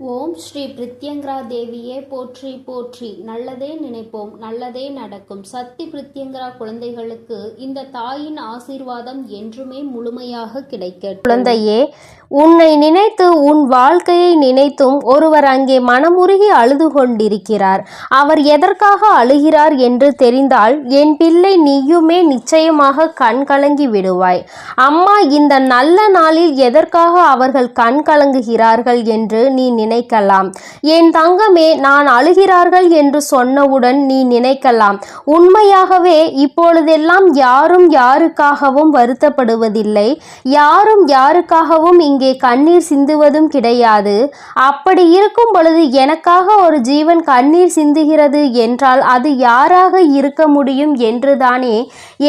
ஓம் ஸ்ரீ பிரித்யங்கரா தேவியே போற்றி போற்றி. நல்லதே நினைப்போம், நல்லதே நடக்கும். சக்தி பிரித்யங்கரா குழந்தைகளுக்கு இந்த தாயின் ஆசீர்வாதம் என்றுமே முழுமையாக கிடைக்கட்டும். குழந்தையே, உன்னை நினைத்து உன் வாழ்க்கையை நினைத்தும் ஒருவர் அங்கே மனமுருகி அழுது கொண்டிருக்கிறார். அவர் எதற்காக அழுகிறார் என்று தெரிந்தால் என் பிள்ளை நீயுமே நிச்சயமாக கண் கலங்கி விடுவாய். அம்மா இந்த நல்ல நாளில் எதற்காக அவர்கள் கண் கலங்குகிறார்கள் என்று நீ நினைக்கலாம். என் தங்கமே, நான் அழுகிறார்கள் என்று சொன்னவுடன் நீ நினைக்கலாம், உண்மையாகவே இப்பொழுதெல்லாம் யாரும் யாருக்காகவும் வருத்தப்படுவதில்லை, யாரும் யாருக்காகவும் இங்கே கண்ணீர் சிந்துவதும் கிடையாது. அப்படி இருக்கும் பொழுது எனக்காக ஒரு ஜீவன் கண்ணீர் சிந்துகிறது என்றால் அது யாராக இருக்க முடியும் என்றுதானே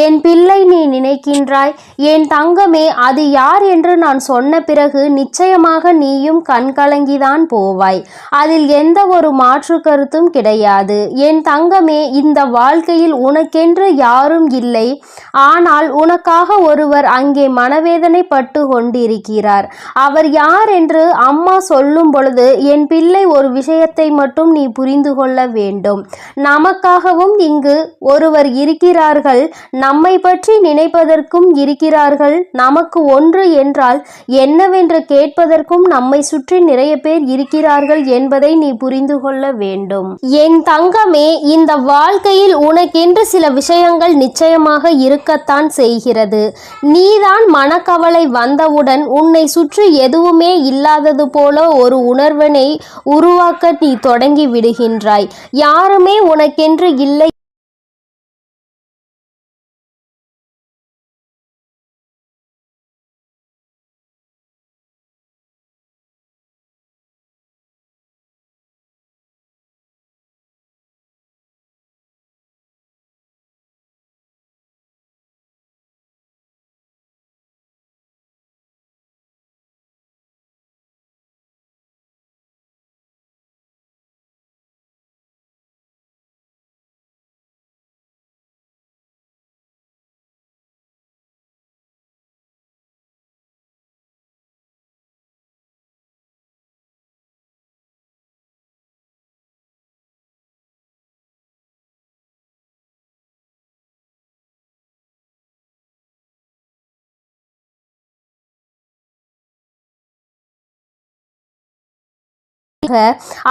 என் பிள்ளை நீ நினைக்கின்றாய். என் தங்கமே, அது யார் என்று நான் சொன்ன பிறகு நிச்சயமாக நீயும் கண்கலங்கிதான் போவாய். அதில் எந்த ஒரு மாற்று கருத்தும் கிடையாது. என் தங்கமே, இந்த வாழ்க்கையில் உனக்கென்று யாரும் இல்லை. ஆனால் உனக்காக ஒருவர் அங்கே மனவேதனை பட்டு கொண்டிருக்கிறார். அவர் யார் என்று அம்மா சொல்லும் பொழுது என் பிள்ளை ஒரு விஷயத்தை மட்டும் நீ புரிந்து கொள்ள வேண்டும். நமக்காகவும் இங்கு ஒருவர் இருக்கிறார்கள். நம்மை பற்றி நினைப்பதற்கும் இருக்கிறார்கள். நமக்கு ஒன்று என்றால் என்னவென்று கேட்பதற்கும் நம்மை சுற்றி நிறைய பேர் இருக்கிறார்கள் என்பதை நீ புரிந்து கொள்ள வேண்டும். என் தங்கமே, இந்த வாழ்க்கையில் உனக்கென்று சில விஷயங்கள் நிச்சயமாக இருக்கத்தான் செய்கிறது. நீதான் மனக்கவலை வந்தவுடன் உன்னை சுற்றி எதுவுமே இல்லாதது போல ஒரு உணர்வினை உருவாக்க நீ தொடங்கி விடுகின்றாய். யாருமே உனக்கென்று இல்லை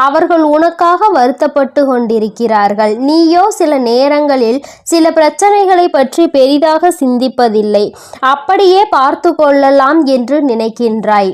அவர்கள் உனக்காக வருத்தப்பட்டு கொண்டிருக்கிறார்கள். நீயோ சில நேரங்களில் சில பிரச்சனைகளை பற்றி பெரிதாக சிந்திப்பதில்லை. அப்படியே பார்த்து கொள்ளலாம் என்று நினைக்கின்றாய்.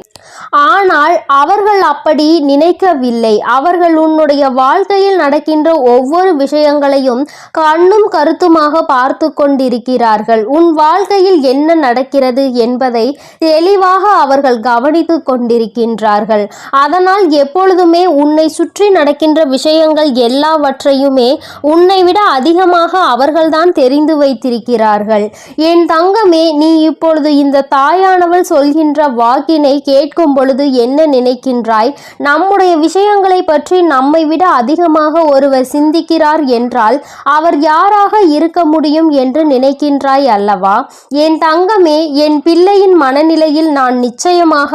ஆனால் அவர்கள் அப்படி நினைக்கவில்லை. அவர்கள் உன்னுடைய வாழ்க்கையில் நடக்கின்ற ஒவ்வொரு விஷயங்களையும் கண்ணும் கருத்துமாக பார்த்து கொண்டிருக்கிறார்கள். உன் வாழ்க்கையில் என்ன நடக்கிறது என்பதை தெளிவாக அவர்கள் கவனித்து கொண்டிருக்கின்றார்கள். அதனால் எப்பொழுதுமே உன்னை சுற்றி நடக்கின்ற விஷயங்கள் எல்லாவற்றையுமே உன்னை விட அதிகமாக அவர்கள்தான் தெரிந்து வைத்திருக்கிறார்கள். என் தங்கமே, நீ இப்பொழுது இந்த தாயானவள் சொல்கின்ற வாக்கினை கேட்கும் பொழுது என்ன நினைக்கின்றாய்? நம்முடைய விஷயங்களை பற்றி நம்மை விட அதிகமாக ஒருவர் சிந்திக்கிறார் என்றால் அவர் யாராக இருக்க முடியும் என்று நினைக்கின்றாய் அல்லவா? என் தங்கமே, என் பிள்ளையின் மனநிலையில் நான் நிச்சயமாக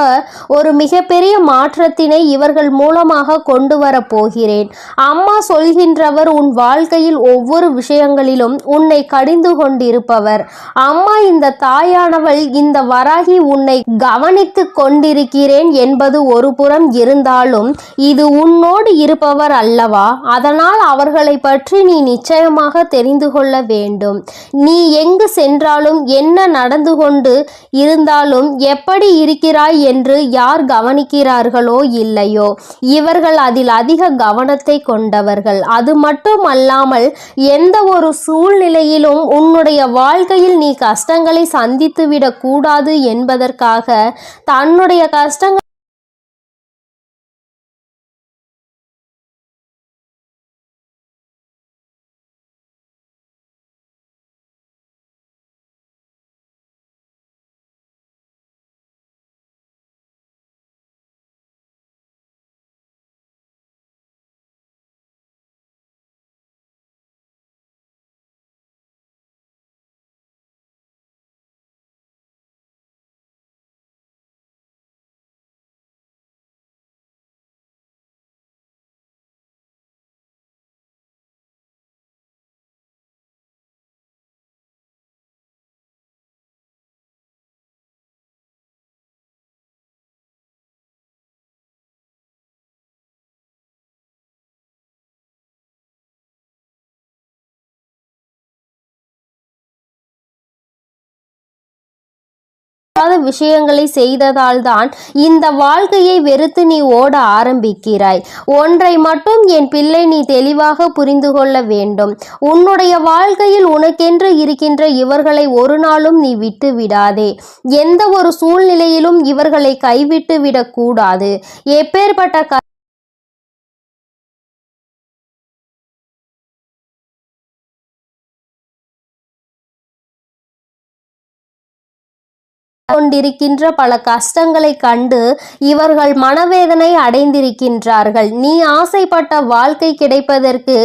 ஒரு மிகப்பெரிய மாற்றத்தினை இவர்கள் மூலமாக கொண்டு வரப் போகிறேன். அம்மா சொல்கின்றவர் உன் வாழ்க்கையில் ஒவ்வொரு விஷயங்களிலும் உன்னை கடிந்து கொண்டிருப்பவர். அம்மா இந்த தாயானவள், இந்த வராகி உன்னை கவனித்து கொண்டிருக்கிறேன் என்பது ஒரு புறம் இருந்தாலும் இது உன்னோடு இருப்பவர் அல்லவா? அதனால் அவர்களை பற்றி நீ நிச்சயமாக தெரிந்து கொள்ள வேண்டும். நீ எங்கு சென்றாலும் என்ன நடந்து கொண்டு இருந்தாலும் எப்படி இருக்கிறாய் என்று யார் கவனிக்கிறார்களோ இல்லையோ, இவர்கள் அதில் அதிக கவனத்தை கொண்டவர்கள். அது மட்டும் அல்லாமல் எந்த ஒரு சூழ்நிலையிலும் உன்னுடைய வாழ்க்கையில் நீ கஷ்டங்களை சந்தித்துவிடக் கூடாது என்பதற்காக தன்னுடைய கஷ்டங்கள் விஷயங்களை செய்ததால் தான் இந்த வாழ்க்கையை வெறுத்து நீ ஓட ஆரம்பிக்கிறாய். ஒன்றை மட்டும் என் பிள்ளை நீ தெளிவாக புரிந்து கொள்ள வேண்டும். உன்னுடைய வாழ்க்கையில் உனக்கென்று இருக்கின்ற இவர்களை ஒரு நாளும் நீ விட்டு விடாதே. எந்த ஒரு சூழ்நிலையிலும் இவர்களை கைவிட்டு விடக்கூடாது. எப்பேற்பட்ட கொண்டிருக்கின்ற பல கஷ்டங்களை கண்டு இவர்கள் மனவேதனை அடைந்திருக்கின்றார்கள். நீ ஆசைப்பட்ட வாழ்க்கை கிடைப்பதற்கு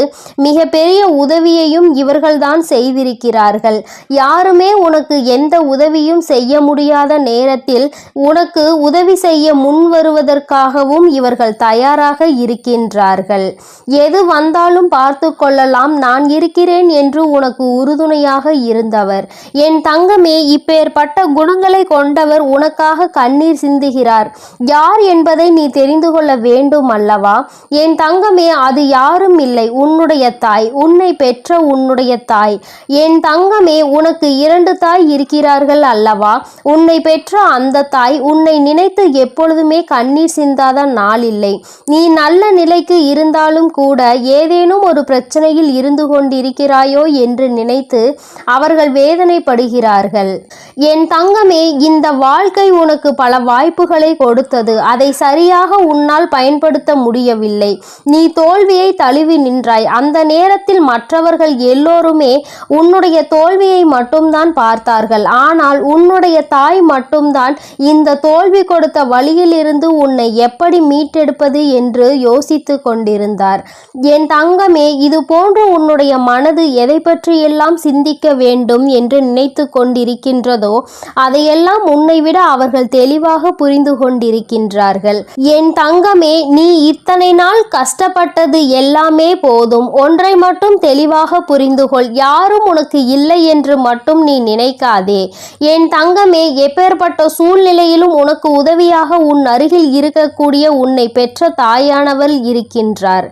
மிக பெரிய உதவியையும் இவர்கள்தான் செய்திருக்கிறார்கள். யாருமே உனக்கு எந்த உதவியும் செய்ய முடியாத நேரத்தில் உனக்கு உதவி செய்ய முன் வருவதற்காகவும் இவர்கள் தயாராக இருக்கின்றார்கள். எது வந்தாலும் பார்த்து கொள்ளலாம், நான் இருக்கிறேன் என்று உனக்கு உறுதுணையாக இருந்தவர் என் தங்கமே இப்பேற்பட்ட குணங்களை கொண்டவர் உனக்காக கண்ணீர் சிந்துகிறார். யார் என்பதை நீ தெரிந்து கொள்ள வேண்டும் அல்லவா? என் தங்கமே, அது யாரும் இல்லை, உன்னுடைய தாய், உன்னை பெற்ற உன்னுடைய தாய். என் தங்கமே, உனக்கு 2 தாய் இருக்கிறார்கள் அல்லவா? உன்னை பெற்ற அந்த தாய் உன்னை நினைத்து எப்பொழுதுமே கண்ணீர் சிந்தாத நாள் இல்லை. நீ நல்ல நிலைக்கு இருந்தாலும் கூட ஏதேனும் ஒரு பிரச்சனையில் இருந்து கொண்டிருக்கிறாயோ என்று நினைத்து அவர்கள் வேதனைப்படுகிறார்கள். என் தங்கமே, இந்த வாழ்க்கை உனக்கு பல வாய்ப்புகளை கொடுத்தது. அதை சரியாக உன்னால் பயன்படுத்த முடியவில்லை. நீ தோல்வியை தழுவி நின்றாய். அந்த நேரத்தில் மற்றவர்கள் எல்லோருமே உன்னுடைய தோல்வியை மட்டும்தான் பார்த்தார்கள். ஆனால் உன்னுடைய தாய் மட்டும்தான் இந்த தோல்வி கொடுத்த வழியிலிருந்து உன்னை எப்படி மீட்டெடுப்பது என்று யோசித்து கொண்டிருந்தார். என் தங்கமே, இது போன்று உன்னுடைய மனது எதை பற்றியெல்லாம் சிந்திக்க வேண்டும் என்று நினைத்து கொண்டிருக்கின்றதோ அதையெல்லாம் உன்னை விட அவர்கள் தெளிவாக புரிந்து கொண்டிருக்கின்றார்கள். என் தங்கமே, நீ இத்தனை நாள் கஷ்டப்பட்டது எல்லாமே போதும். ஒன்றை மட்டும் தெளிவாக புரிந்து கொள். யாரும் உனக்கு இல்லை என்று மட்டும் நீ நினைக்காதே. என் தங்கமே, எப்பேற்பட்ட சூழ்நிலையிலும் உனக்கு உதவியாக உன் அருகில் இருக்கக்கூடிய உன்னை பெற்ற தாயானவள் இருக்கின்றார்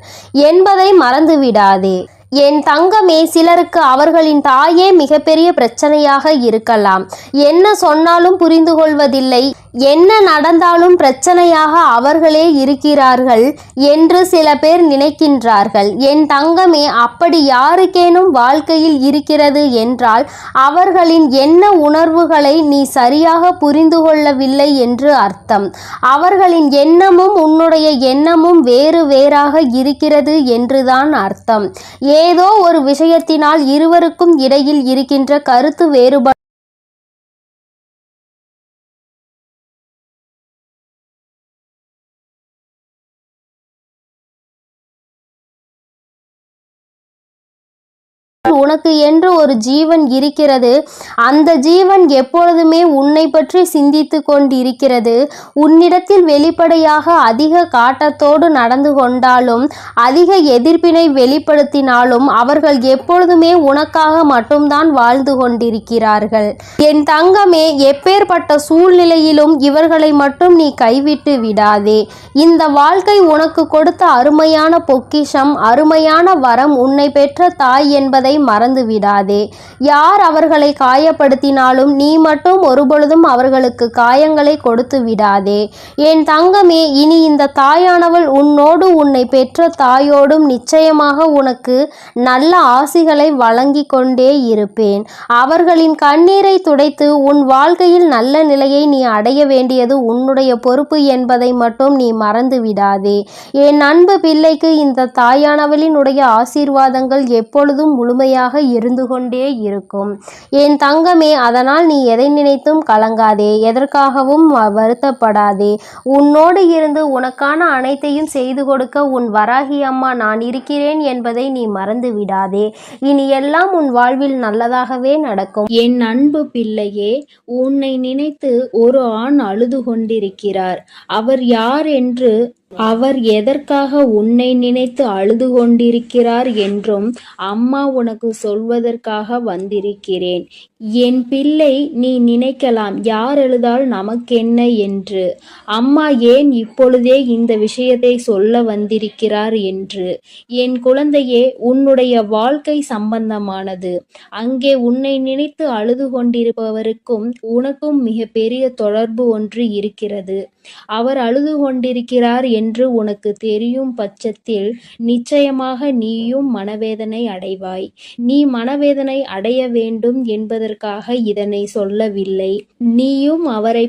என்பதை மறந்துவிடாதே. என் தங்கமே, சிலருக்கு அவர்களின் தாயே மிகப்பெரிய பிரச்சனையாக இருக்கலாம். என்ன சொன்னாலும் புரிந்து கொள்வதில்லை, என்ன நடந்தாலும் பிரச்சனையாக அவர்களே இருக்கிறார்கள் என்று சில பேர் நினைக்கின்றார்கள். என் தங்கமே, அப்படி யாருக்கேனும் வாழ்க்கையில் இருக்கிறது என்றால் அவர்களின் என்ன உணர்வுகளை நீ சரியாக புரிந்து கொள்ளவில்லை என்று அர்த்தம். அவர்களின் எண்ணமும் உன்னுடைய எண்ணமும் வேறு வேறாக இருக்கிறது என்றுதான் அர்த்தம். ஏதோ ஒரு விஷயத்தினால் இருவருக்கும் இடையில் இருக்கின்ற கருத்து வேறுபாடு உனக்கு என்று ஒரு ஜீவன் இருக்கிறது. அந்த ஜீவன் எப்பொழுதுமே உன்னை பற்றி சிந்தித்து கொண்டிருக்கிறது. உன்னிடத்தில் வெளிப்படையாக அதிக காட்டத்தோடு நடந்து கொண்டாலும் அதிக எதிர்ப்பினை வெளிப்படுத்தினாலும் அவர்கள் எப்பொழுதுமே உனக்காக மட்டும்தான் வாழ்ந்து கொண்டிருக்கிறார்கள். என் தங்கமே, எப்பேற்பட்ட சூழ்நிலையிலும் இவர்களை மட்டும் நீ கைவிட்டு விடாதே. இந்த வாழ்க்கை உனக்கு கொடுத்த அருமையான பொக்கிஷம், அருமையான வரம் உன்னை பெற்ற தாய் என்பதை மறந்து விடாதே. யார் அவர்களை காயப்படுத்தினாலும் நீ மட்டும் ஒருபொழுதும் அவர்களுக்கு காயங்களை கொடுத்து விடாதே. என் தங்கமே, இனி இந்த தாயானவள் உன்னோடு உன்னை பெற்ற தாயோடும் நிச்சயமாக உனக்கு நல்ல ஆசிகளை வழங்கி கொண்டே இருப்பேன். அவர்களின் கண்ணீரை துடைத்து உன் வாழ்க்கையில் நல்ல நிலையை நீ அடைய வேண்டியது உன்னுடைய பொறுப்பு என்பதை மட்டும் நீ மறந்து விடாதே. என் அன்பு பிள்ளைக்கு இந்த தாயானவளினுடைய ஆசீர்வாதங்கள் எப்பொழுதும் முழுமையாக இருந்து கொண்டே இருக்கும். என் தங்கமே, அதனால் நீ எதை நினைத்தும் கலங்காதே, எதற்காகவும் வருத்தப்படாதே. உன்னோடு இருந்து உனக்கான அனைத்தையும் செய்து கொடுக்க உன் வராகி அம்மா நான் இருக்கிறேன் என்பதை நீ மறந்து விடாதே. இனி எல்லாம் உன் வாழ்வில் நல்லதாகவே நடக்கும். என் அன்பு பிள்ளையே, உன்னை நினைத்து ஒரு ஆண் அழுது கொண்டிருக்கிறார். அவர் யார் என்று அவர் எதற்காக உன்னை நினைத்து அழுது கொண்டிருக்கிறார் என்றும் அம்மா உனக்கு சொல்வதற்காக வந்திருக்கிறேன். என் பிள்ளை, நீ நினைக்கலாம் யார் எழுதால் நமக்கென்ன என்று. அம்மா ஏன் இப்பொழுதே இந்த விஷயத்தை சொல்ல வந்திருக்கிறார் என்று. என் குழந்தையே, உன்னுடைய வாழ்க்கை சம்பந்தமானது. அங்கே உன்னை நினைத்து அழுது கொண்டிருப்பவருக்கும் உனக்கும் மிக பெரிய தொடர்பு ஒன்று இருக்கிறது. அவர் அழுது கொண்டிருக்கிறார் என்று உனக்கு தெரியும் பட்சத்தில் நிச்சயமாக நீயும் மனவேதனை அடைவாய். நீ மனவேதனை அடைய வேண்டும் என்பதற்காக இதனை சொல்லவில்லை. நீயும் அவரை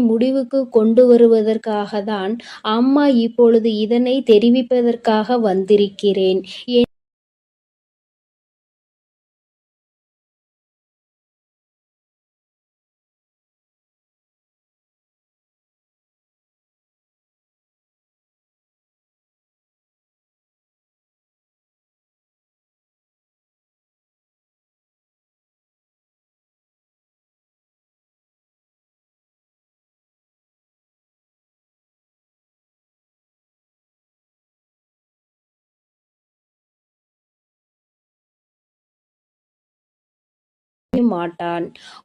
முடிவுக்கு கொண்டு வருவதற்காகத்தான் அம்மா இப்பொழுது இதனை தெரிவிப்பதற்காக வந்திருக்கிறேன். மாட்டான்.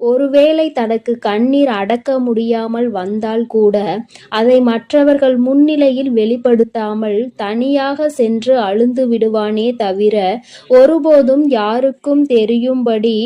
ஒருவேளை தனக்கு கண்ணீர் அடக்க முடியாமல் வந்தால் கூட அதை மற்றவர்கள் முன்னிலையில் வெளிப்படுத்தாமல் தனியாக சென்று அழுந்து விடுவானே தவிர ஒருபோதும் யாருக்கும் தெரியும்படி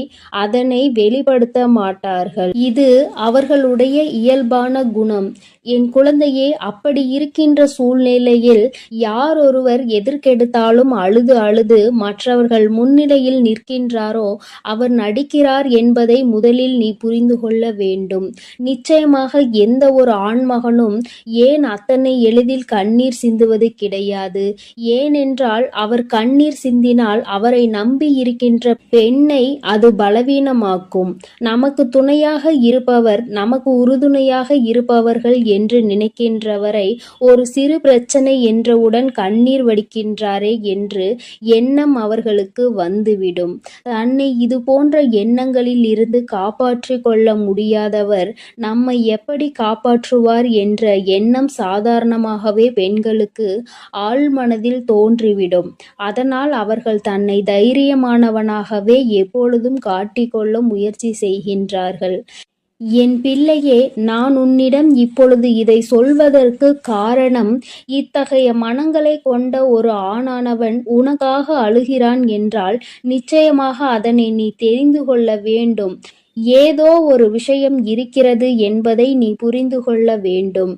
அதனை வெளிப்படுத்த மாட்டார்கள். இது அவர்களுடைய இயல்பான குணம். என் குழந்தையே, அப்படி இருக்கின்ற சூழ்நிலையில் யார் ஒருவர் எதற்கெடுத்தாலும் அழுது அழுது மற்றவர்கள் முன்னிலையில் நிற்கின்றாரோ அவர் நடிக்கிறார் என்பதை முதலில் நீ புரிந்து கொள்ள வேண்டும். நிச்சயமாக எந்த ஒரு ஆண்மகனும் ஏன் அத்தனை எளிதில் கண்ணீர் சிந்துவது கிடையாது. ஏனென்றால் அவர் கண்ணீர் சிந்தினால் அவரை நம்பி இருக்கின்ற பெண்ணை அது பலவீனமாக்கும். நமக்கு துணையாக இருப்பவர், நமக்கு உறுதுணையாக இருப்பவர்கள் என்று நினைக்கின்றவரை ஒரு சிறு பிரச்சனை என்றவுடன் கண்ணீர் வடிக்கின்றாரே என்று எண்ணம் அவர்களுக்கு வந்துவிடும். தன்னை இது போன்ற எண்ணங்களில் இருந்து காப்பாற்றிக் கொள்ள முடியாதவர் நம்மை எப்படி காப்பாற்றுவார் என்ற எண்ணம் சாதாரணமாகவே பெண்களுக்கு ஆழ்மனதில் தோன்றிவிடும். அதனால் அவர்கள் தன்னை தைரியமானவனாகவே எப்பொழுதும் காட்டிக்கொள்ள முயற்சி செய்கின்றார்கள். என் பிள்ளையே, நான் உன்னிடம் இப்பொழுது இதை சொல்வதற்கு காரணம், இத்தகைய மனங்களை கொண்ட ஒரு ஆணானவன் உனக்காக அழுகிறான் என்றால் நிச்சயமாக அதனை நீ தெரிந்து கொள்ள வேண்டும். ஏதோ ஒரு விஷயம் இருக்கிறது என்பதை நீ புரிந்து கொள்ள வேண்டும்.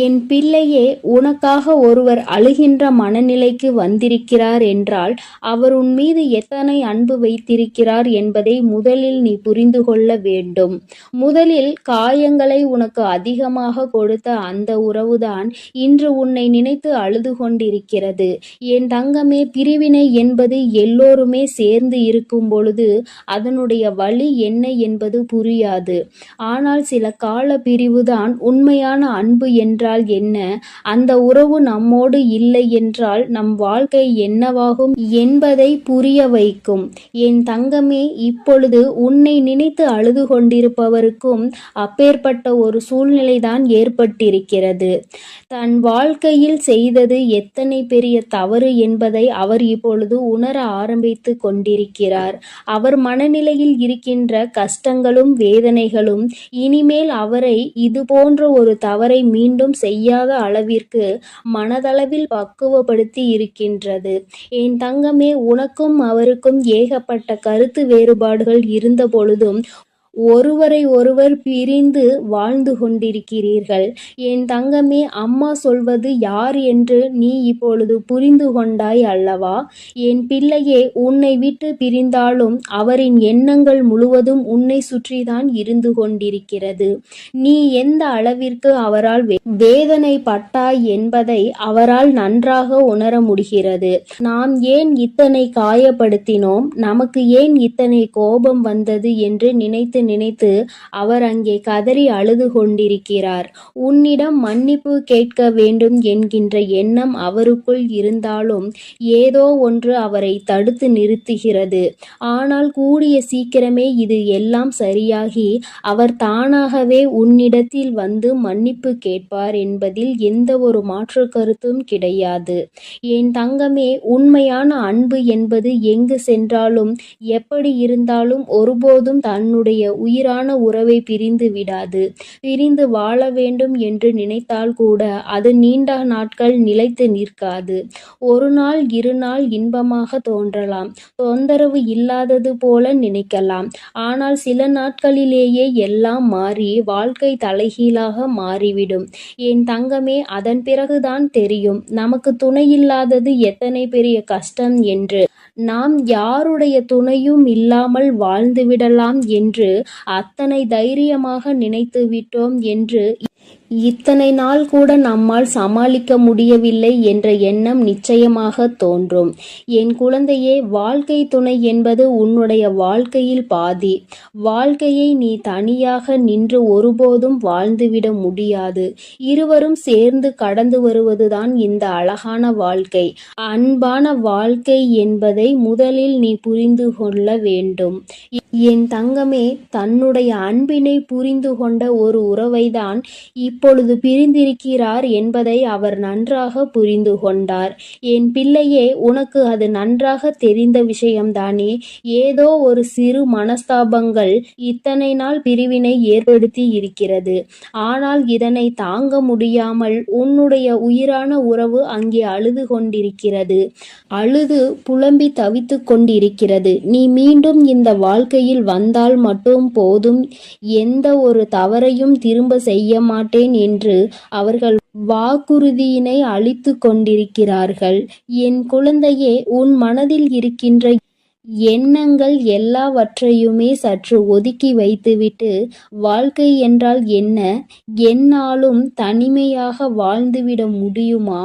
என் பிள்ளையே, உனக்காக ஒருவர் அழுகின்ற மனநிலைக்கு வந்திருக்கிறார் என்றால் அவர் உன் மீது எத்தனை அன்பு வைத்திருக்கிறார் என்பதை முதலில் நீ புரிந்து கொள்ள வேண்டும். முதலில் காயங்களை உனக்கு அதிகமாக கொடுத்த அந்த உறவுதான் இன்று உன்னை நினைத்து அழுது கொண்டிருக்கிறது. என் தங்கமே, பிரிவினை என்பது எல்லோருமே சேர்ந்து இருக்கும் பொழுது அதனுடைய வலி என்ன என்பது புரியாது. ஆனால் சில கால பிரிவுதான் உண்மையான அன்பு என்றால் என்ன, அந்த உறவு நம்மோடு இல்லை என்றால் நம் வாழ்க்கை என்னவாகும் என்பதை புரிய வைக்கும். என் தங்கமே, இப்பொழுது உன்னை நினைத்து அழுது கொண்டிருப்பவருக்கும் அப்பேற்பட்ட ஒரு சூழ்நிலைதான் ஏற்பட்டிருக்கிறது. தன் வாழ்க்கையில் செய்தது எத்தனை பெரிய தவறு என்பதை அவர் இப்பொழுது உணர ஆரம்பித்து கொண்டிருக்கிறார். அவர் மனநிலையில் இருக்கின்ற கஷ்டங்களும் வேதனைகளும் இனிமேல் அவரை இது போன்ற ஒரு தவறை மீண்டும் செய்யாத அளவிற்கு மனதளவில் பக்குவப்படுத்தி இருக்கின்றது. என் தங்கமே, உனக்கும் அவருக்கும் ஏகப்பட்ட கருத்து வேறுபாடுகள் இருந்த பொழுதும் ஒருவரை ஒருவர் பிரிந்து வாழ்ந்து கொண்டிருக்கிறீர்கள். என் தங்கமே, அம்மா சொல்வது யார் என்று நீ இப்பொழுது புரிந்து கொண்டாய் அல்லவா? என் பிள்ளையே, உன்னை விட்டு பிரிந்தாலும் அவரின் எண்ணங்கள் முழுவதும் உன்னை சுற்றிதான் இருந்து கொண்டிருக்கிறது. நீ எந்த அளவிற்கு அவரால் வேதனை பட்டாய் என்பதை அவரால் நன்றாக உணர முடிகிறது. நாம் ஏன் இத்தனை காயப்படுத்தினோம், நமக்கு ஏன் இத்தனை கோபம் வந்தது என்று நினைத்து நினைத்து அவர் அங்கே கதறி அழுது கொண்டிருக்கிறார். உன்னிடம் மன்னிப்பு கேட்க வேண்டும் என்கின்ற எண்ணம் அவருக்குள் இருந்தாலும் ஏதோ ஒன்று அவரை தடுத்து நிறுத்துகிறது. ஆனால் கூடிய சீக்கிரமே இது எல்லாம் சரியாகி அவர் தானாகவே உன்னிடத்தில் வந்து மன்னிப்பு கேட்பார் என்பதில் எந்த ஒரு மாற்று கருத்தும் கிடையாது. என் தங்கமே, உண்மையான அன்பு என்பது எங்கு சென்றாலும் எப்படி இருந்தாலும் ஒருபோதும் தன்னுடைய உயிரான உறவை பிரிந்து விடாது. பிரிந்து வாழ வேண்டும் என்று நினைத்தால் கூட அது நீண்ட நாட்கள் நிலைத்து நிற்காது. ஒரு நாள் 2 நாள் இன்பமாக தோன்றலாம், தொந்தரவு இல்லாதது போல நினைக்கலாம். ஆனால் சில நாட்களிலேயே எல்லாம் மாறி வாழ்க்கை தலைகீழாக மாறிவிடும். என் தங்கமே, அதன் பிறகுதான் தெரியும் நமக்கு துணையில்லாதது எத்தனை பெரிய கஷ்டம் என்று. நாம் யாருடைய துணையும் இல்லாமல் வாழ்ந்துவிடலாம் என்று அத்தனை தைரியமாக நினைத்து விட்டோம் என்று இத்தனை நாள் கூட நம்மால் சமாளிக்க முடியவில்லை என்ற எண்ணம் நிச்சயமாக தோன்றும். என் குழந்தையே, வாழ்க்கை துணை என்பது உன்னுடைய வாழ்க்கையில் பாதி. வாழ்க்கையை நீ தனியாக நின்று ஒருபோதும் வாழ்ந்துவிட முடியாது. இருவரும் சேர்ந்து கடந்து வருவதுதான் இந்த அழகான வாழ்க்கை. அன்பான வாழ்க்கை என்பதை முதலில் நீ புரிந்து கொள்ள வேண்டும். என் தங்கமே, தன்னுடைய அன்பினை புரிந்து கொண்ட ஒரு உறவைதான் இப்பொழுது பிரிந்திருக்கிறார் என்பதை அவர் நன்றாக புரிந்து கொண்டார். என் பிள்ளையே, உனக்கு அது நன்றாக தெரிந்த விஷயம்தானே. ஏதோ ஒரு சிறு மனஸ்தாபங்கள் இத்தனை நாள் பிரிவினை ஏற்படுத்தி இருக்கிறது. ஆனால் இதனை தாங்க முடியாமல் உன்னுடைய உயிரான உறவு அங்கே அழுது கொண்டிருக்கிறது. அழுது புலம்பி தவித்து கொண்டிருக்கிறது. நீ மீண்டும் இந்த வாழ்க்கையில் வந்தால் மட்டும் போதும், எந்த ஒரு தவறையும் திரும்ப செய்ய மாட்டேன் என்று அவர்கள் வாக்குறுதியினை அளித்து கொண்டிருக்கிறார்கள். என் குழந்தையே, உன் மனதில் இருக்கின்ற எண்ணங்கள் எல்லாவற்றையுமே சற்று ஒதுக்கி வைத்துவிட்டு, வாழ்க்கை என்றால் என்ன, எந்நாளும் தனிமையாக வாழ்ந்துவிட முடியுமா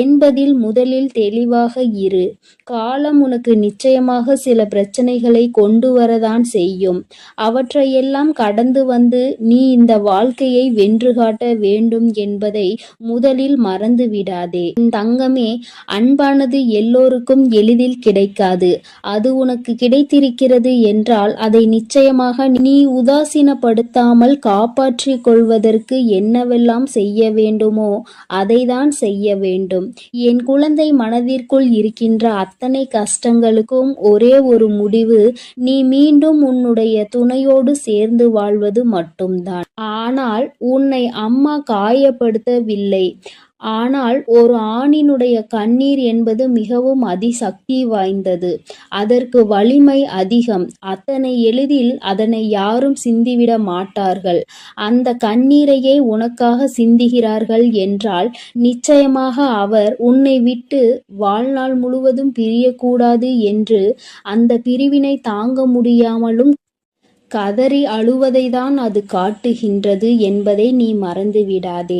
என்பதில் முதலில் தெளிவாக இரு. காலம் உனக்கு நிச்சயமாக சில பிரச்சனைகளை கொண்டு வரதான் செய்யும். அவற்றையெல்லாம் கடந்து வந்து நீ இந்த வாழ்க்கையை வென்று காட்ட வேண்டும் என்பதை முதலில் மறந்து விடாதே. தங்கமே, அன்பானது எல்லோருக்கும் எளிதில் கிடைக்காது. அது உனக்கு கிடைத்திருக்கிறது என்றால் அதை நிச்சயமாக நீ உதாசீனப்படுத்தாமல் காப்பாற்றிக் கொள்வதற்கு என்னவெல்லாம் செய்ய வேண்டுமோ அதைதான் செய்ய வேண்டும். என் குழந்தை, மனதிற்குள் இருக்கின்ற அத்தனை கஷ்டங்களுக்கும் ஒரே ஒரு முடிவு, நீ மீண்டும் உன்னுடைய துணையோடு சேர்ந்து வாழ்வது மட்டும்தான். ஆனால் உன்னை அம்மா காயப்படுத்தவில்லை. ஆனால் ஒரு ஆணினுடைய கண்ணீர் என்பது மிகவும் அதிசக்தி வாய்ந்தது. அதற்கு வலிமை அதிகம். அத்தனை எளிதில் அதனை யாரும் சிந்திவிட மாட்டார்கள். அந்த கண்ணீரையே உனக்காக சிந்துகிறார்கள் என்றால் நிச்சயமாக அவர் உன்னை விட்டு வாழ்நாள் முழுவதும் பிரியக்கூடாது என்று அந்த பிரிவினை தாங்க முடியாமலும் கதறி அழுவதைதான் அது காட்டுகின்றது என்பதை நீ மறந்து விடாதே.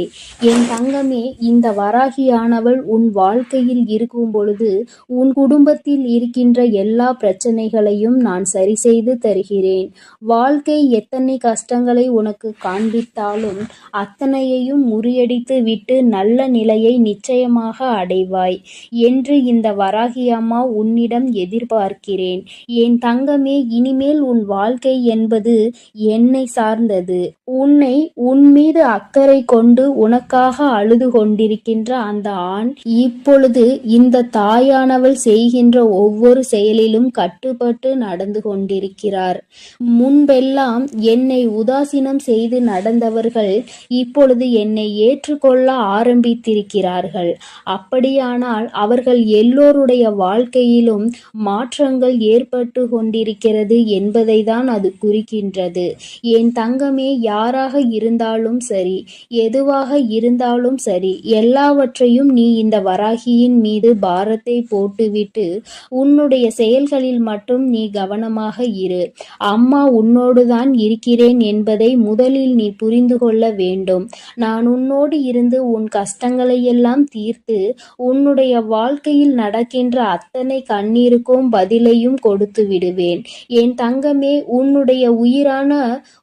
என் தங்கமே, இந்த வராகியானவள் உன் வாழ்க்கையில் இருக்கும் பொழுது உன் குடும்பத்தில் இருக்கின்ற எல்லா பிரச்சனைகளையும் நான் சரி செய்து தருகிறேன். வாழ்க்கை எத்தனை கஷ்டங்களை உனக்கு காண்பித்தாலும் அத்தனையையும் முறியடித்து விட்டு நல்ல நிலையை நிச்சயமாக அடைவாய் என்று இந்த வராகி அம்மா உன்னிடம் எதிர்பார்க்கிறேன். என் தங்கமே, இனிமேல் உன் வாழ்க்கை என்பது என்னை சார்ந்தது. உன்னை உன் மீது அக்கறை கொண்டு உனக்காக அழுது கொண்டிருக்கின்ற அந்த ஆண் இப்பொழுது இந்த தாயானவள் செய்கின்ற ஒவ்வொரு செயலிலும் கட்டுப்பட்டு நடந்து கொண்டிருக்கிறார். முன்பெல்லாம் என்னை உதாசீனம் செய்து நடந்தவர்கள் இப்பொழுது என்னை ஏற்றுக்கொள்ள ஆரம்பித்திருக்கிறார்கள். அப்படியானால் அவர்கள் எல்லோருடைய வாழ்க்கையிலும் மாற்றங்கள் ஏற்பட்டு கொண்டிருக்கிறது என்பதை தான் அது குறிக்கின்றது. என் தங்கமே, யாராக இருந்தாலும் சரி, எதுவாக இருந்தாலும் சரி, எல்லாவற்றையும் நீ இந்த வராகியின் மீது பாரத்தை போட்டுவிட்டு உன்னுடைய செயல்களில் மட்டும் நீ கவனமாக இரு. அம்மா உன்னோடுதான் இருக்கிறேன் என்பதை முதலில் நீ புரிந்து கொள்ள வேண்டும். நான் உன்னோடு இருந்து உன் கஷ்டங்களை எல்லாம் தீர்த்து உன்னுடைய வாழ்க்கையில் நடக்கின்ற அத்தனை கண்ணீருக்கும் பதிலையும் கொடுத்து விடுவேன். என் தங்கமே, உன்னுடைய உன்னுடைய உயிரான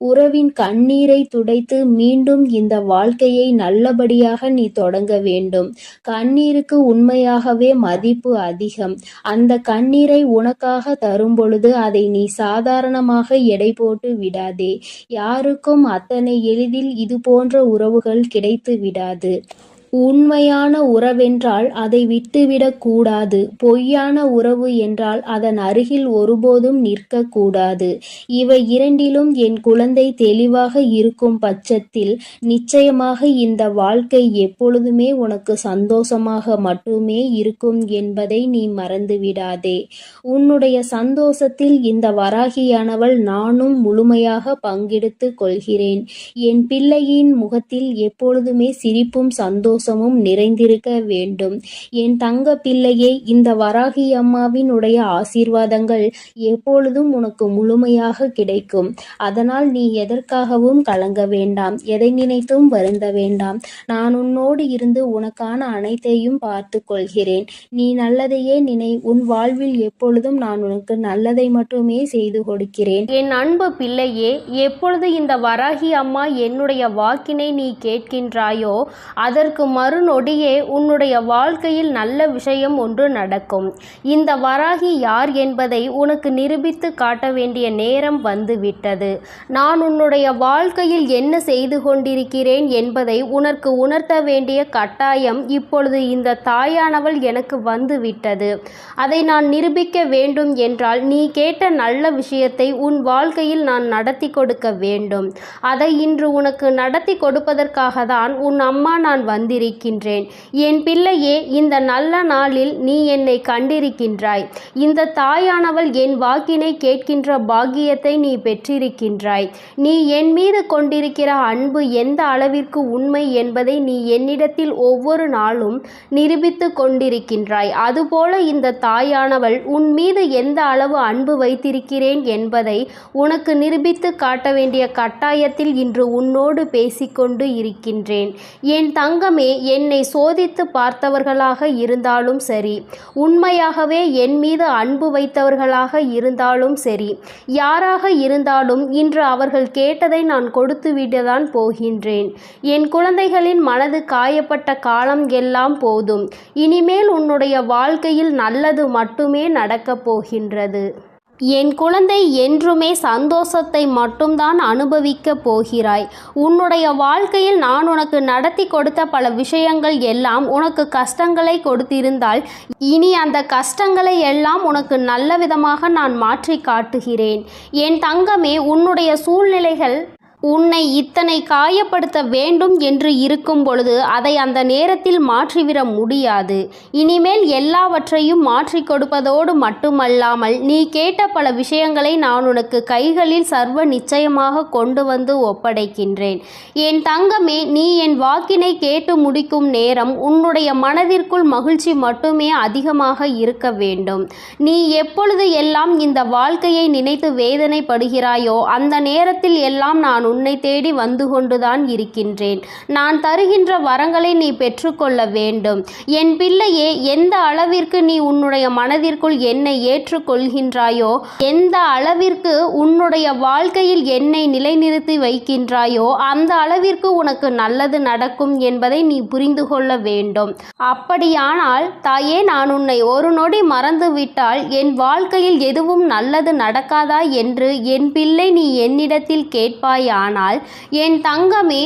உறவின் கண்ணீரை துடைத்து மீண்டும் இந்த வாழ்க்கையை நல்லபடியாக நீ தொடங்க வேண்டும். கண்ணீருக்கு உண்மையாகவே மதிப்பு அதிகம். அந்த கண்ணீரை உனக்காக தரும் பொழுது அதை நீ சாதாரணமாக எடை போட்டு விடாதே. யாருக்கும் அத்தனை எளிதில் இது போன்ற உறவுகள் கிடைத்து விடாது. உண்மையான உறவென்றால் அதை விட்டுவிடக் கூடாது. பொய்யான உறவு என்றால் அதன் அருகில் ஒருபோதும் நிற்கக்கூடாது. இவை இரண்டிலும் என் குழந்தை தெளிவாக இருக்கும் பட்சத்தில் நிச்சயமாக இந்த வாழ்க்கை எப்பொழுதுமே உனக்கு சந்தோஷமாக மட்டுமே இருக்கும் என்பதை நீ மறந்துவிடாதே. உன்னுடைய சந்தோஷத்தில் இந்த வராகியானவள் நானும் முழுமையாக பங்கெடுத்து கொள்கிறேன். என் பிள்ளையின் முகத்தில் எப்பொழுதுமே சிரிப்பும் சந்தோஷமும் நிறைந்திருக்க வேண்டும். என் தங்க பிள்ளையே, இந்த வராகி அம்மாவினுடைய ஆசீர்வாதங்கள் எப்பொழுதும் உனக்கு முழுமையாக கிடைக்கும். அதனால் நீ எதற்காகவும் கலங்க வேண்டாம், எதை நினைத்தும் வருந்த வேண்டாம். நான் உன்னோடு இருந்து உனக்கான அனைத்தையும் பார்த்து கொள்கிறேன். நீ நல்லதையே நினை. உன் வாழ்வில் எப்பொழுதும் நான் உனக்கு நல்லதை மட்டுமே செய்து கொடுக்கிறேன். என் அன்பு பிள்ளையே, எப்பொழுது இந்த வராகி அம்மா என்னுடைய வாக்கினை நீ கேட்கின்றாயோ அதற்கு மறுநொடியே உன்னுடைய வாழ்க்கையில் நல்ல விஷயம் ஒன்று நடக்கும். இந்த வராகி யார் என்பதை உனக்கு நிரூபித்து காட்ட வேண்டிய நேரம் வந்துவிட்டது. நான் உன்னுடைய வாழ்க்கையில் என்ன செய்து கொண்டிருக்கிறேன் என்பதை உனக்கு உணர்த்த வேண்டிய கட்டாயம் இப்பொழுது இந்த தாயானவள் எனக்கு வந்துவிட்டது. அதை நான் நிரூபிக்க வேண்டும் என்றால் நீ கேட்ட நல்ல விஷயத்தை உன் வாழ்க்கையில் நான் நடத்தி கொடுக்க வேண்டும். அதை இன்று உனக்கு நடத்தி கொடுப்பதற்காக தான் உன் அம்மா நான் வந்திருக்கிறேன். என் பிள்ளையே, இந்த நல்ல நாளில் நீ என்னை கண்டிருக்கின்றாய். இந்த தாயானவள் என் வாக்கினை கேட்கின்ற பாக்கியத்தை நீ பெற்றிருக்கின்றாய். நீ என் மீது கொண்டிருக்கிற அன்பு எந்த அளவிற்கு உண்மை என்பதை நீ என்னிடத்தில் ஒவ்வொரு நாளும் நிரூபித்து கொண்டிருக்கின்றாய். அதுபோல இந்த தாயானவள் உன் மீது எந்த அளவு அன்பு வைத்திருக்கிறேன் என்பதை உனக்கு நிரூபித்து காட்ட வேண்டிய கட்டாயத்தில் இன்று உன்னோடு பேசிக்கொண்டு இருக்கின்றேன். என் தங்கமே, என்னை சோதித்து பார்த்தவர்களாக இருந்தாலும் சரி, உண்மையாகவே என் மீது அன்பு வைத்தவர்களாக இருந்தாலும் சரி, யாராக இருந்தாலும் இன்று அவர்கள் கேட்டதை நான் கொடுத்துவிடத்தான் போகின்றேன். என் குழந்தைகளின் மனது காயப்பட்ட காலம் எல்லாம் போதும். இனிமேல் உன்னுடைய வாழ்க்கையில் நல்லது மட்டுமே நடக்கப் போகின்றது. என் குழந்தை, என்றுமே சந்தோஷத்தை மட்டும்தான் அனுபவிக்கப் போகிறாய். உன்னுடைய வாழ்க்கையில் நான் உனக்கு நடத்தி கொடுத்த பல விஷயங்கள் எல்லாம் உனக்கு கஷ்டங்களை கொடுத்திருந்தால் இனி அந்த கஷ்டங்களை எல்லாம் உனக்கு நல்ல விதமாக நான் மாற்றி காட்டுகிறேன். என் தங்கமே, உன்னுடைய சூழ்நிலைகள் உன்னை இத்தனை காயப்படுத்த வேண்டும் என்று இருக்கும் பொழுது அதை அந்த நேரத்தில் மாற்றிவிட முடியாது. இனிமேல் எல்லாவற்றையும் மாற்றி கொடுப்பதோடு மட்டுமல்லாமல் நீ கேட்ட பல விஷயங்களை நான் உனக்கு கைகளில் சர்வ நிச்சயமாக கொண்டு வந்து ஒப்படைக்கின்றேன். என் தங்கமே, நீ என் வாக்கினை கேட்டு முடிக்கும் நேரம் உன்னுடைய மனதிற்குள் மகிழ்ச்சி மட்டுமே அதிகமாக இருக்க வேண்டும். நீ எப்பொழுது எல்லாம் இந்த வாழ்க்கையை நினைத்து வேதனைப்படுகிறாயோ அந்த நேரத்தில் எல்லாம் நான் உன்னை தேடி வந்து கொண்டுதான் இருக்கின்றேன். நான் தருகின்ற வரங்களை நீ பெற்றுக்கொள்ள வேண்டும். என் பிள்ளையே, எந்த அளவிற்கு நீ உன்னுடைய மனதிற்குள் என்னை ஏற்றுக்கொள்கின்றாயோ, எந்த அளவிற்கு உன்னுடைய வாழ்க்கையில் என்னை நிலைநிறுத்தி வைக்கின்றாயோ அந்த அளவிற்கு உனக்கு நல்லது நடக்கும் என்பதை நீ புரிந்து கொள்ள வேண்டும். அப்படியானால் தாயே, நான் உன்னை ஒரு நொடி மறந்துவிட்டால் என் வாழ்க்கையில் எதுவும் நல்லது நடக்காதா என்று என் பிள்ளை நீ என்னிடத்தில் கேட்பாயானால், என் தங்கமே,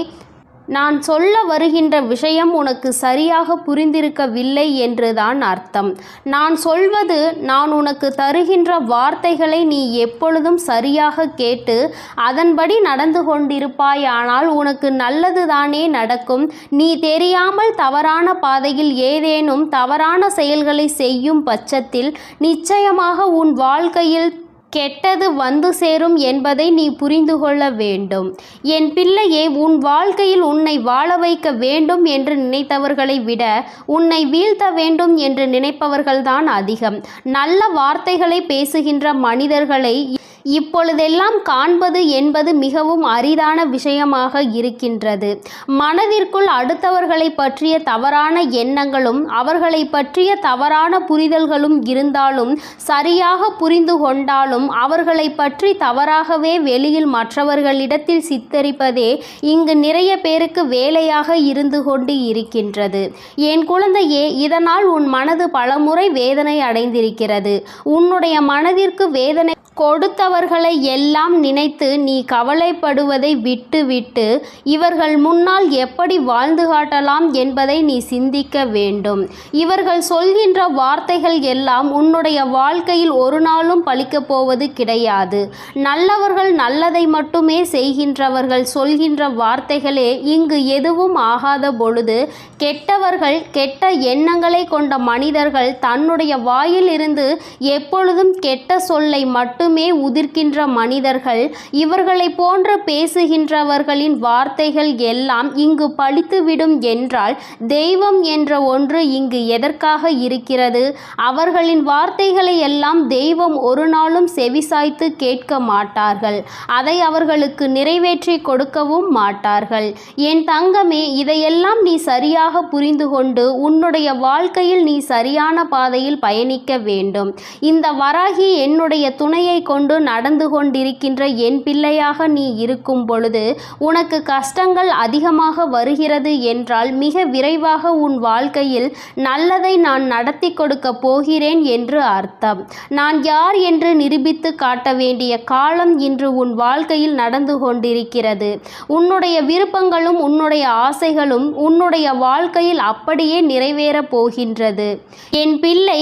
நான் சொல்ல வருகின்ற விஷயம் உனக்கு சரியாக புரிந்திருக்கவில்லை என்றுதான் அர்த்தம். நான் சொல்வது, நான் உனக்கு தருகின்ற வார்த்தைகளை நீ எப்பொழுதும் சரியாக கேட்டு அதன்படி நடந்து கொண்டிருப்பாயானால் உனக்கு நல்லதுதானே நடக்கும். நீ தெரியாமல் தவறான பாதையில் ஏதேனும் தவறான செயல்களை செய்யும் பட்சத்தில் நிச்சயமாக உன் வாழ்க்கையில் கெட்டது வந்து சேரும் என்பதை நீ புரிந்து கொள்ள வேண்டும். என் பிள்ளையே, உன் வாழ்க்கையில் உன்னை வாழ வைக்க வேண்டும் என்று நினைத்தவர்களை விட உன்னை வீழ்த்த வேண்டும் என்று நினைப்பவர்கள்தான் அதிகம். நல்ல வார்த்தைகளை பேசுகின்ற மனிதர்களை இப்பொழுதெல்லாம் காண்பது என்பது மிகவும் அரிதான விஷயமாக இருக்கின்றது. மனதிற்குள் அடுத்தவர்களை பற்றிய தவறான எண்ணங்களும் அவர்களை பற்றிய தவறான புரிதல்களும் இருந்தாலும் சரியாக புரிந்து கொண்டாலும் இருந்தாலும் அவர்களை பற்றி தவறாகவே வெளியில் மற்றவர்களிடத்தில் சித்தரிப்பதே இங்கு நிறைய பேருக்கு வேலையாக இருந்து கொண்டு இருக்கின்றது. என் குழந்தையே, இதனால் உன் மனது பலமுறை வேதனை அடைந்திருக்கிறது. உன்னுடைய மனதிற்கு வேதனை கொடுத்தவர்களை எல்லாம் நினைத்து நீ கவலைப்படுவதை விட்டுவிட்டு இவர்கள் முன்னால் எப்படி வாழ்ந்து காட்டலாம் என்பதை நீ சிந்திக்க வேண்டும். இவர்கள் சொல்கின்ற வார்த்தைகள் எல்லாம் உன்னுடைய வாழ்க்கையில் ஒரு நாளும் பலிக்கப் போவது கிடையாது. நல்லவர்கள் நல்லதை மட்டுமே செய்கின்றவர்கள் சொல்கின்ற வார்த்தைகளே இங்கு எதுவும் ஆகாத பொழுது, கெட்டவர்கள் கெட்ட எண்ணங்களை கொண்ட மனிதர்கள் தன்னுடைய வாயிலிருந்து எப்பொழுதும் கெட்ட சொல்லை மட்டுமே உதிர்க்கின்ற மனிதர்கள், இவர்களை போன்று பேசுகின்றவர்களின் வார்த்தைகள் எல்லாம் இங்கு பலித்துவிடும் என்றால் தெய்வம் என்ற ஒன்று இங்கு எதற்காக இருக்கிறது? அவர்களின் வார்த்தைகளை எல்லாம் தெய்வம் ஒரு நாளும் செவிசாய்த்து கேட்க மாட்டார்கள். அதை அவர்களுக்கு நிறைவேற்றி கொடுக்கவும் மாட்டார்கள். என் தங்கமே, இதையெல்லாம் நீ சரியாக புரிந்து கொண்டு உன்னுடைய வாழ்க்கையில் நீ சரியான பாதையில் பயணிக்க வேண்டும். இந்த வராகி என்னுடைய துணையை கொண்டு நடந்து கொண்டிருக்கின்ற என் பிள்ளையாக நீ இருக்கும் பொழுது உனக்கு கஷ்டங்கள் அதிகமாக வருகிறது என்றால் மிக விரைவாக உன் வாழ்க்கையில் நல்லதை நான் நடத்தி கொடுக்க போகிறேன் என்று அர்த்தம். நான் யார் என்று நிரூபித்து காட்ட வேண்டிய காலம் இன்று உன் வாழ்க்கையில் நடந்து கொண்டிருக்கிறது. உன்னுடைய விருப்பங்களும் உன்னுடைய ஆசைகளும் உன்னுடைய வாழ்க்கையில் அப்படியே நிறைவேறப் போகின்றது. என் பிள்ளை,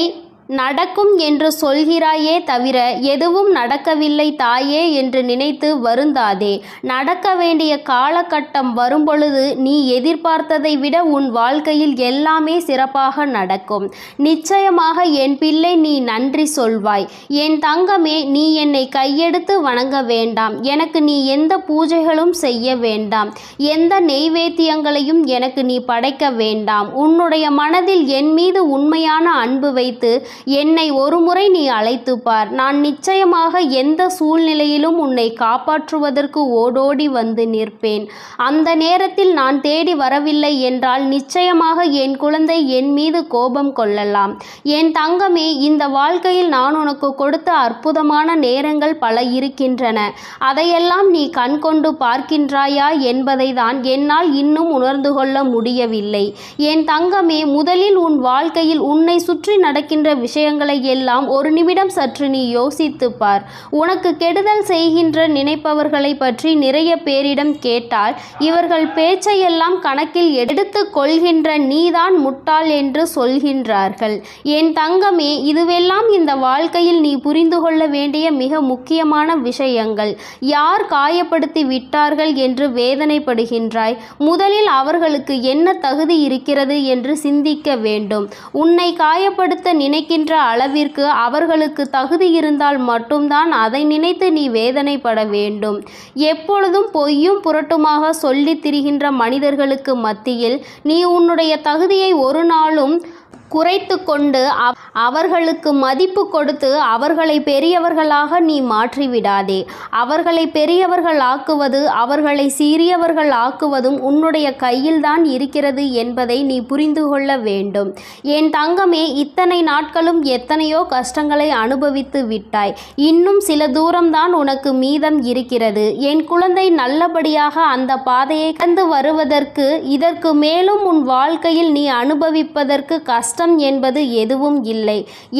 நடக்கும் என்று சொல்கிறாயே தவிர எதுவும் நடக்கவில்லை தாயே என்று நினைத்து வருந்தாதே. நடக்க வேண்டிய காலகட்டம் வரும்பொழுது நீ எதிர்பார்த்ததை விட உன் வாழ்க்கையில் எல்லாமே சிறப்பாக நடக்கும். நிச்சயமாக என் பிள்ளை, நீ நன்றி சொல்வாய். என் தங்கமே, நீ என்னை கையெடுத்து வணங்க வேண்டாம். எனக்கு நீ எந்த பூஜைகளும் செய்ய வேண்டாம். எந்த நெய்வேத்தியங்களையும் எனக்கு நீ படைக்க வேண்டாம். உன்னுடைய மனதில் என் மீது உண்மையான அன்பு வைத்து என்னை ஒரு முறை நீ அழைத்து பார். நான் நிச்சயமாக எந்த சூழ்நிலையிலும் உன்னை காப்பாற்றுவதற்கு ஓடோடி வந்து நிற்பேன். அந்த நேரத்தில் நான் தேடி வரவில்லை என்றால் நிச்சயமாக என் குழந்தை என் மீது கோபம் கொள்ளலாம். என் தங்கமே, இந்த வாழ்க்கையில் நான் உனக்கு கொடுத்த அற்புதமான நேரங்கள் பல இருக்கின்றன. அதையெல்லாம் நீ கண் கொண்டு பார்க்கின்றாயா என்பதை தான் என்னால் இன்னும் உணர்ந்து கொள்ள முடியவில்லை. என் தங்கமே, முதலில் உன் வாழ்க்கையில் உன்னை சுற்றி நடக்கின்ற விஷயங்களை எல்லாம் ஒரு நிமிடம் சற்று நீ யோசித்து பார். உனக்கு கெடுதல் செய்கின்ற நினைப்பவர்களை பற்றி நிறைய பேரிடம் கேட்டால் இவர்கள் பேச்சையெல்லாம் கணக்கில் எடுத்து கொள்கின்ற நீதான் முட்டாள் என்று சொல்கின்றார்கள். என் தங்கமே, இதுவெல்லாம் இந்த வாழ்க்கையில் நீ புரிந்து கொள்ள வேண்டிய மிக முக்கியமான விஷயங்கள். யார் காயப்படுத்தி விட்டார்கள் என்று வேதனைப்படுகின்றாய்? முதலில் அவர்களுக்கு என்ன தகுதி இருக்கிறது என்று சிந்திக்க வேண்டும். உன்னை காயப்படுத்த நினைக்கின்ற அளவிற்கு அவர்களுக்கு தகுதி இருந்தால் மட்டும்தான் அதை நினைத்து நீ வேதனைப்பட வேண்டும். எப்பொழுதும் பொய்யும் புரட்டுமாக சொல்லித் திரிகின்ற மனிதர்களுக்கு மத்தியில் நீ உன்னுடைய தகுதியை ஒரு நாளும் குறைத்து கொண்டு அவர்களுக்கு மதிப்பு கொடுத்து அவர்களை பெரியவர்களாக நீ மாற்றிவிடாதே. அவர்களை பெரியவர்கள் ஆக்குவது, அவர்களை சிறியவர்கள் ஆக்குவதும் உன்னுடைய கையில்தான் இருக்கிறது என்பதை நீ புரிந்து கொள்ள வேண்டும். என் தங்கமே, இத்தனை நாட்களும் எத்தனையோ கஷ்டங்களை அனுபவித்து விட்டாய். இன்னும் சில தூரம்தான் உனக்கு மீதம் இருக்கிறது. என் குழந்தை, நல்லபடியாக அந்த பாதையை கடந்து வருவதற்கு இதற்கு மேலும் உன் வாழ்க்கையில் நீ அனுபவிப்பதற்கு கஷ்டம் என்பது எதுவும் இல்லை.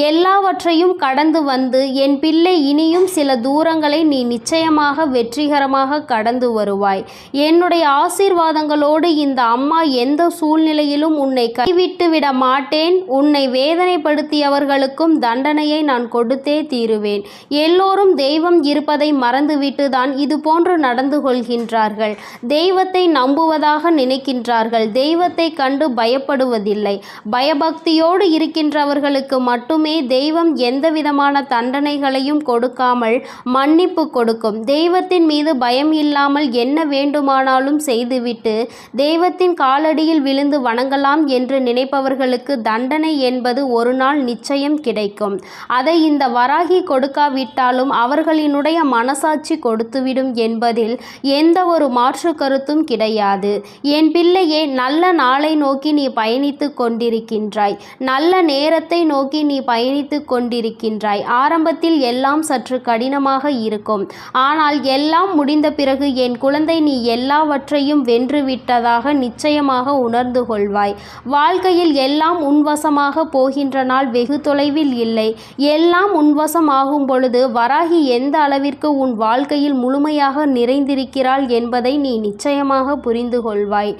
எல்லாவற்றையும் கடந்து வந்து என் பிள்ளை, இனியும் சில தூரங்களை நீ நிச்சயமாக வெற்றிகரமாக கடந்து வருவாய். என்னுடைய ஆசீர்வாதங்களோடு இந்த அம்மா எந்த சூழ்நிலையிலும் உன்னை கைவிட்டு விட மாட்டேன். உன்னை வேதனைப்படுத்தியவர்களுக்கும் தண்டனையை நான் கொடுத்தே தீருவேன். எல்லோரும் தெய்வம் இருப்பதை மறந்துவிட்டு தான் இது போன்று நடந்து கொள்கின்றார்கள். தெய்வத்தை நம்புவதாக நினைக்கின்றார்கள். தெய்வத்தை கண்டு பயப்படுவதில்லை. பயபக்தியோடு இருக்கின்றவர்களுக்கு மட்டுமே தெய்வம் எந்தவிதமான தண்டனைகளையும் கொடுக்காமல் மன்னிப்பு கொடுக்கும். தெய்வத்தின் மீது பயம் இல்லாமல் என்ன வேண்டுமானாலும் செய்துவிட்டு தெய்வத்தின் காலடியில் விழுந்து வணங்கலாம் என்று நினைப்பவர்களுக்கு தண்டனை என்பது ஒரு நாள் நிச்சயம் கிடைக்கும். அதை இந்த வராகி கொடுக்காவிட்டாலும் அவர்களினுடைய மனசாட்சி கொடுத்துவிடும் என்பதில் எந்த ஒரு மாற்று கருத்தும் கிடையாது. என் பிள்ளையே, நல்ல நாளை நோக்கி நீ பயணித்து கொண்டிருக்கின்றாய். கொண்டிருக்கின்றாய். நல்ல நேரத்தை நோக்கி நீ பயணித்து கொண்டிருக்கின்றாய். ஆரம்பத்தில் எல்லாம் சற்று கடினமாக இருக்கும். ஆனால் எல்லாம் முடிந்த பிறகு என் குழந்தை, நீ எல்லாவற்றையும் வென்றுவிட்டதாக நிச்சயமாக உணர்ந்து கொள்வாய். வாழ்க்கையில் எல்லாம் உன்வசமாக போகின்ற நாள் வெகு தொலைவில் இல்லை. எல்லாம் உன்வசமாகும் பொழுது வராகி எந்த அளவிற்கு உன் வாழ்க்கையில் முழுமையாக நிறைந்திருக்கிறாள் என்பதை நீ நிச்சயமாக புரிந்து கொள்வாய்.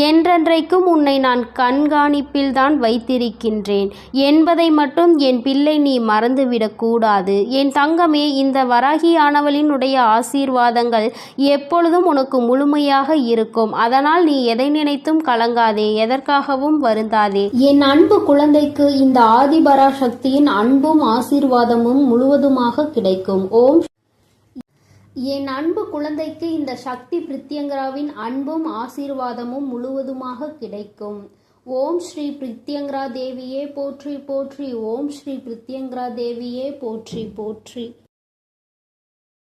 என்றென்றைக்கும் உன்னை நான் கண்காணிப்பில்தான் வைத்திருக்கின்றேன் என்பதை மட்டும் என் பிள்ளை நீ மறந்துவிடக்கூடாது. என் தங்கமே, இந்த வராகியானவளினுடைய ஆசீர்வாதங்கள் எப்பொழுதும் உனக்கு முழுமையாக இருக்கும். அதனால் நீ எதை நினைத்தும் கலங்காதே, எதற்காகவும் வருந்தாதே. என் அன்பு குழந்தைக்கு இந்த ஆதிபரா சக்தியின் அன்பும் ஆசீர்வாதமும் முழுவதுமாக கிடைக்கும். என் அன்பு குழந்தைக்கு இந்த சக்தி பிரித்யங்கராவின் அன்பும் ஆசீர்வாதமும் முழுவதுமாக கிடைக்கும். ஓம் ஸ்ரீ பிரித்யங்கரா தேவியே போற்றி போற்றி. ஓம் ஸ்ரீ பிரித்யங்கரா தேவியே போற்றி போற்றி.